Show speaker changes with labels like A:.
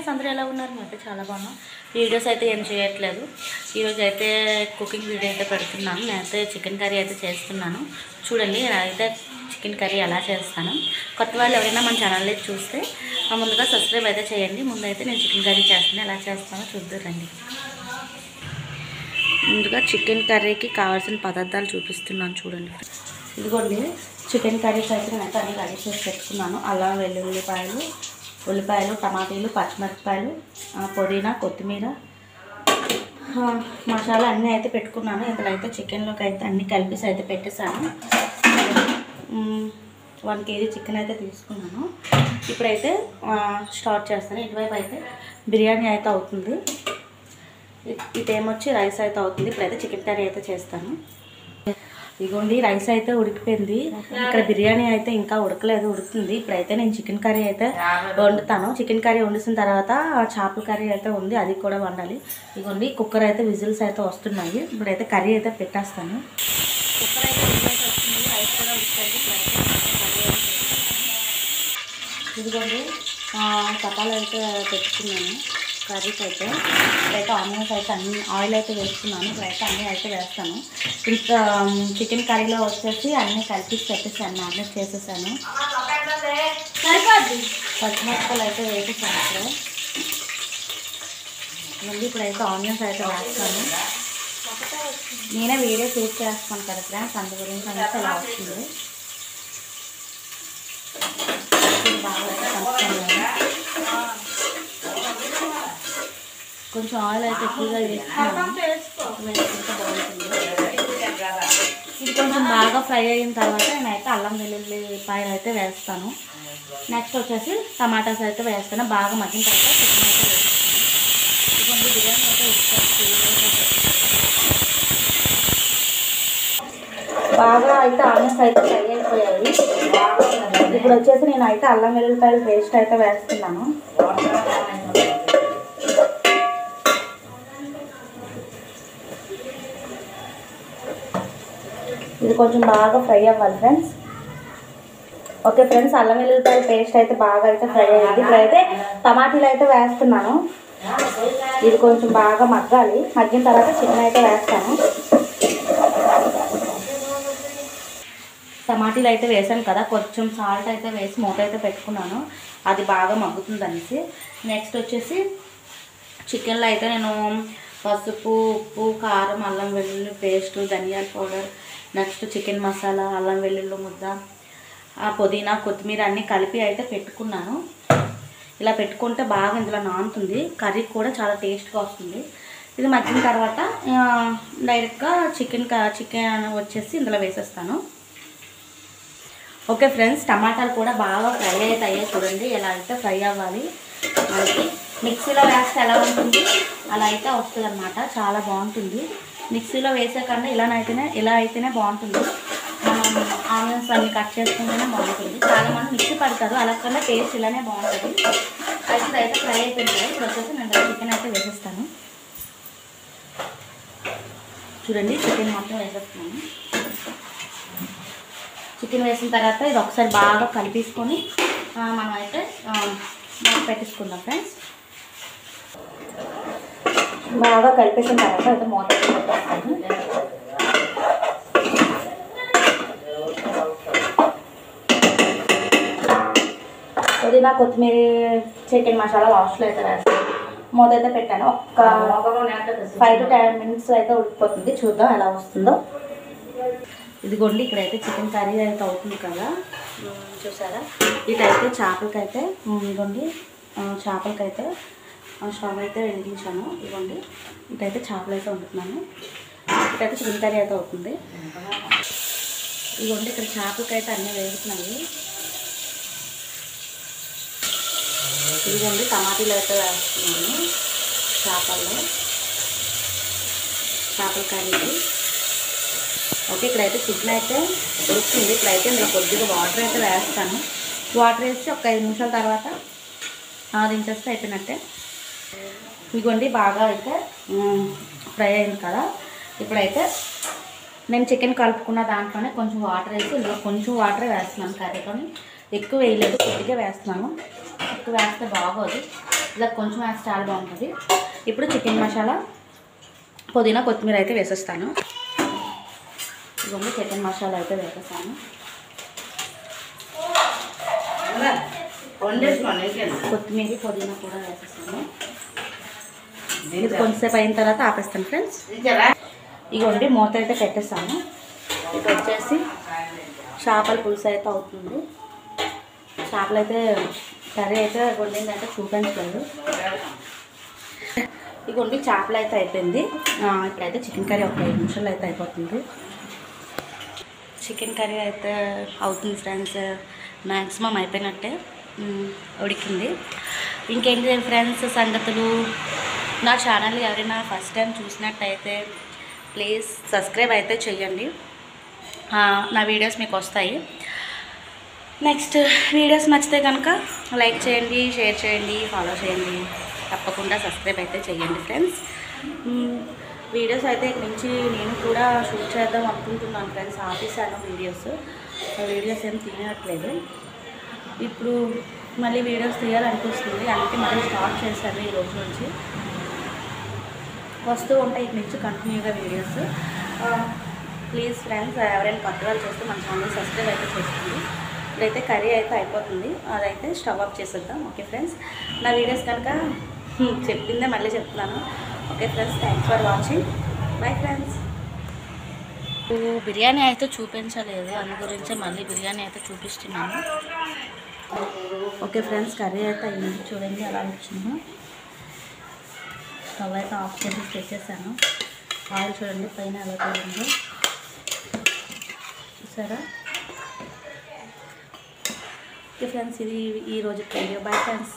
A: Friends, అందరూ ఎలా ఉన్నారు? అయితే చాలా బాగున్నాం. వీడియోస్ అయితే ఏం చేయట్లేదు. ఈరోజు అయితే కుకింగ్ వీడియో అయితే పెడుతున్నాను. నేనైతే చికెన్ కర్రీ అయితే చేస్తున్నాను. చూడండి, అయితే చికెన్ కర్రీ ఎలా చేస్తాను. కొత్త వాళ్ళు ఎవరైనా మన ఛానల్ చూస్తే ముందుగా సబ్స్క్రైబ్ అయితే చేయండి. ముందైతే నేను చికెన్ కర్రీ చేస్తాను. ఎలా చేస్తానో చూద్దారండి. ముందుగా చికెన్ కర్రీకి కావాల్సిన పదార్థాలు చూపిస్తున్నాను చూడండి. ఇదిగోండి, చికెన్ కర్రీకి అయితే నేను అన్ని రెడీ చేసి పెట్టుకున్నాను. అల్లం, వెల్లుల్లిపాయలు, ఉల్లిపాయలు, టమాటీలు, పచ్చిమిరపకాయలు, పుదీనా, కొత్తిమీర, మసాలా అన్నీ అయితే పెట్టుకున్నాను. ఇందులో అయితే చికెన్లోకి అయితే అన్నీ కలిపేసి అయితే పెట్టేశాను. 1 kg చికెన్ అయితే తీసుకున్నాను. ఇప్పుడైతే స్టార్ట్ చేస్తాను. ఇటువైపు అయితే బిర్యానీ అయితే అవుతుంది, ఇటేమొచ్చి రైస్ అయితే అవుతుంది. ఇప్పుడైతే చికెన్ కర్రీ అయితే చేస్తాను. ఇదిగోండి, రైస్ అయితే ఉడికిపోయింది. ఇక్కడ బిర్యానీ అయితే ఇంకా ఉడకలేదు, ఉడుకుతుంది. ఇప్పుడైతే నేను చికెన్ కర్రీ అయితే వండుతాను. చికెన్ కర్రీ వండిన తర్వాత చేపల కర్రీ అయితే ఉంది, అది కూడా వండాలి. ఇదిగోండి, కుక్కర్ అయితే విజిల్స్ అయితే వస్తున్నాయి. ఇప్పుడైతే కర్రీ అయితే పెట్టేస్తాను. కుక్కర్ అయితే విజిల్ అయితే వస్తుంది, రైస్ కూడా ఉడుకుతుంది. ఇదిగోండి, చపాలు అయితే పెట్టుకున్నాను కర్రీకి అయితే. ఇప్పుడైతే ఆనియన్స్ అయితే అన్ని ఆయిల్ అయితే వేసుకున్నాను. ఇప్పుడైతే అన్నీ అయితే వేస్తాను. ఇంకా చికెన్ కర్రీలో వచ్చేసి అన్నీ కలిపి పెట్టేసాను, మ్యారినేట్ చేసేసాను. పచ్చిమిరపకాయలు అయితే వేసేసాను. మళ్ళీ ఇప్పుడైతే ఆనియన్స్ అయితే వేస్తాను. నేనే వీడియో షూట్ చేస్తాను కదా ఫ్రెండ్స్, అందు గురించి అయితే ఇలా వస్తుంది. బాగా కొంచెం ఆయిల్ అయితే ఎక్కువగా వేసుకుంటే బాగుంటుంది. ఇది కొంచెం బాగా ఫ్రై అయిన తర్వాత నేనైతే అల్లం వెల్లుల్లిపాయలు అయితే వేస్తాను. నెక్స్ట్ వచ్చేసి టమాటాస్ అయితే వేస్తాను. బాగా మగ్గిన తర్వాత చికెన్ అయితే వేస్తాను. ఇదిగోండి, బిర్యానీ అయితే బాగా అయితే ఆనియన్స్ అయితే ఫ్రై అయిపోయాయి. ఇప్పుడు వచ్చేసి నేనైతే అల్లం వెల్లుల్లిపాయలు పేస్ట్ అయితే వేస్తున్నాను. ఇది కొంచెం బాగా ఫ్రై అవ్వాలి ఫ్రెండ్స్. ఓకే ఫ్రెండ్స్, అల్లం వెల్లుల్లిపాయల పేస్ట్ అయితే బాగా అయితే ఫ్రై అయ్యింది. ఇప్పుడైతే టమాటీలు అయితే వేస్తున్నాను. ఇది కొంచెం బాగా మగ్గాలి. మగ్గిన తర్వాత చికెన్ అయితే వేస్తాను. టమాటీలు అయితే వేసాను కదా, కొంచెం సాల్ట్ అయితే వేసి మూత అయితే పెట్టుకున్నాను. అది బాగా మగ్గుతుంది అనేసి. నెక్స్ట్ వచ్చేసి చికెన్లో అయితే నేను పసుపు, ఉప్పు, కారం, అల్లం వెల్లుల్లి పేస్ట్, ధనియాల పౌడర్, నెక్స్ట్ చికెన్ మసాలా, అల్లం వెల్లుల్లి ముద్ద, పుదీనా, కొత్తిమీర అన్నీ కలిపి అయితే పెట్టుకున్నాను. ఇలా పెట్టుకుంటే బాగా ఇందులో నానుతుంది. కర్రీ కూడా చాలా టేస్ట్గా వస్తుంది. ఇది మగ్గిన తర్వాత డైరెక్ట్గా చికెన్ వచ్చేసి ఇందులో వేసేస్తాను. ఓకే ఫ్రెండ్స్, టమాటాలు కూడా బాగా ఫ్రై అవుతాయి. చూడండి, ఎలా అయితే ఫ్రై అవ్వాలి. మనకి మిక్సీలో వేస్తే ఎలా ఉంటుంది అలా అయితే వస్తుంది అన్నమాట. చాలా బాగుంటుంది. మిక్సీలో వేసే కన్నా ఇలా అయితేనే బాగుంటుంది. మనం ఆనియన్స్ అన్ని కట్ చేసుకుంటేనే బాగుంటుంది. చాలామంది మిక్సీ పడతారు, అలా కన్నా టేస్ట్ ఇలానే బాగుంటుంది. అయితే ఫ్రై అయిపోయింది. ఇప్పుడు వచ్చేసి నేను చికెన్ అయితే వేసేస్తాను. చూడండి, చికెన్ మొత్తం వేసేస్తున్నాను. చికెన్ వేసిన తర్వాత ఇది ఒకసారి బాగా కలిపేసుకొని మనం అయితే పెట్టేసుకుందాం ఫ్రెండ్స్. బాగా కలిపేసిన తర్వాత అయితే మూత పెట్టేస్తాను. పుదీనా, కొత్తిమీర, చికెన్ మసాలా లాస్ట్లో అయితే వేస్తాను. మూత అయితే పెట్టాను. ఒక 5 to 10 minutes అయితే ఉడికిపోతుంది. చూద్దాం ఎలా వస్తుందో. ఇదిగోండి, ఇక్కడైతే చికెన్ కర్రీ అయితే అవుతుంది కదా, చూసారా. ఇటైతే చేపలకైతే ఇదిగోండి, చేపలకైతే స్టవ్ అయితే వెలిగించాను. ఇదిగోండి, ఇటైతే చేపలు అయితే వండుతున్నాను. ఇటైతే చికెన్ కర్రీ అయితే అవుతుంది. ఇదిగోండి, ఇక్కడ చేపలకైతే అన్నీ వేగుతున్నాయి. ఇదిగోండి, టమాటీలు అయితే వేస్తున్నాను చేపల కర్రీకి. ఓకే, ఇక్కడైతే చికెన్ అయితే ఉడుకుతుంది. ఇప్పుడైతే ఇందులో కొద్దిగా వాటర్ అయితే వేస్తాను. వాటర్ వేసి ఒక 5 నిమిషాల తర్వాత దించేస్తే అయిపోయినట్టే. ఇదిగోండి, బాగా అయితే ఫ్రై అయింది కదా. ఇప్పుడైతే నేను చికెన్ కలుపుకున్న దాంట్లోనే కొంచెం వాటర్ వేసి ఇందులో కొంచెం వాటర్ వేస్తున్నాను కర్రీతోని. ఎక్కువ వేయలేదు, కొద్దిగా వేస్తున్నాను. ఎక్కువ వేస్తే బాగోదు, ఇలా కొంచెం వేస్తే చాలా బాగుంటుంది. ఇప్పుడు చికెన్ మసాలా, పుదీనా, కొత్తిమీర అయితే వేసేస్తాను. ఇవన్నీ చికెన్ మసాలా అయితే వేసేస్తాను. కొత్తిమీర, పుదీనా కూడా వేసేస్తాను. ఇది కొంచెంసేపు అయిన తర్వాత ఆపేస్తాను ఫ్రెండ్స్. ఇగోండి మూత అయితే పెట్టేస్తాను. ఇప్పుడు వచ్చేసి చేపల పులుసు అయితే అవుతుంది. చేపలు అయితే కర్రీ అయితే వండిందంటే చూపించలేదు. ఇగోండి చేపలు అయితే అయిపోయింది. ఇప్పుడైతే చికెన్ కర్రీ ఒక 5 నిమిషాలు అయితే అయిపోతుంది. చికెన్ కర్రీ అయితే అవుతుంది ఫ్రెండ్స్. మ్యాక్సిమం అయిపోయినట్టే, ఉడికింది. ఇంకేంటి ఫ్రెండ్స్ సంగతులు? నా ఛానల్ ఎవరైనా ఫస్ట్ టైం చూసినట్టయితే ప్లీజ్ సబ్స్క్రైబ్ అయితే చేయండి. నా వీడియోస్ మీకు వస్తాయి. నెక్స్ట్ వీడియోస్ నచ్చితే కనుక లైక్ చేయండి, షేర్ చేయండి, ఫాలో చేయండి. తప్పకుండా సబ్స్క్రైబ్ అయితే చేయండి ఫ్రెండ్స్. వీడియోస్ అయితే ఇక్కడ నుంచి నేను కూడా షూట్ చేద్దాం అనుకుంటున్నాను ఫ్రెండ్స్. ఆపేసాను వీడియోస్ ఏం తీయట్లేదు. ఇప్పుడు మళ్ళీ వీడియోస్ తీయాలనిపిస్తుంది, అందుకే మళ్ళీ స్టార్ట్ చేశాను. ఈ రోజు నుంచి వస్తూ ఉంటాయి ఇక్కడ నుంచి కంటిన్యూగా వీడియోస్. ప్లీజ్ ఫ్రెండ్స్, ఎవరైనా కొత్త వాళ్ళు చేస్తే మన ఛానల్ సబ్స్క్రైబ్ అయితే చేసుకోండి. ఇప్పుడైతే కర్రీ అయితే అయిపోతుంది, అదైతే స్టవ్ ఆఫ్ చేసేద్దాం. ఓకే ఫ్రెండ్స్, నా వీడియోస్ కనుక చెప్పిందే మళ్ళీ చెప్తున్నాను. Okay friends, thanks for watching. Bye friends. Biryani అయితే చూపించలేదు, అందు గురించి మళ్ళీ బిర్యానీ అయితే చూపిస్తున్నాను. ఓకే ఫ్రెండ్స్, కర్రీ అయితే అయ్యింది. చూడండి ఎలా వచ్చిందో. స్టవ్ అయితే ఆఫ్ చేసి తెచ్చేసాను. ఆయిల్ చూడండి పైన ఎలా ఉందో, చూసారా? ఓకే ఫ్రెండ్స్, ఇది ఈరోజు వీడియో. Bye friends.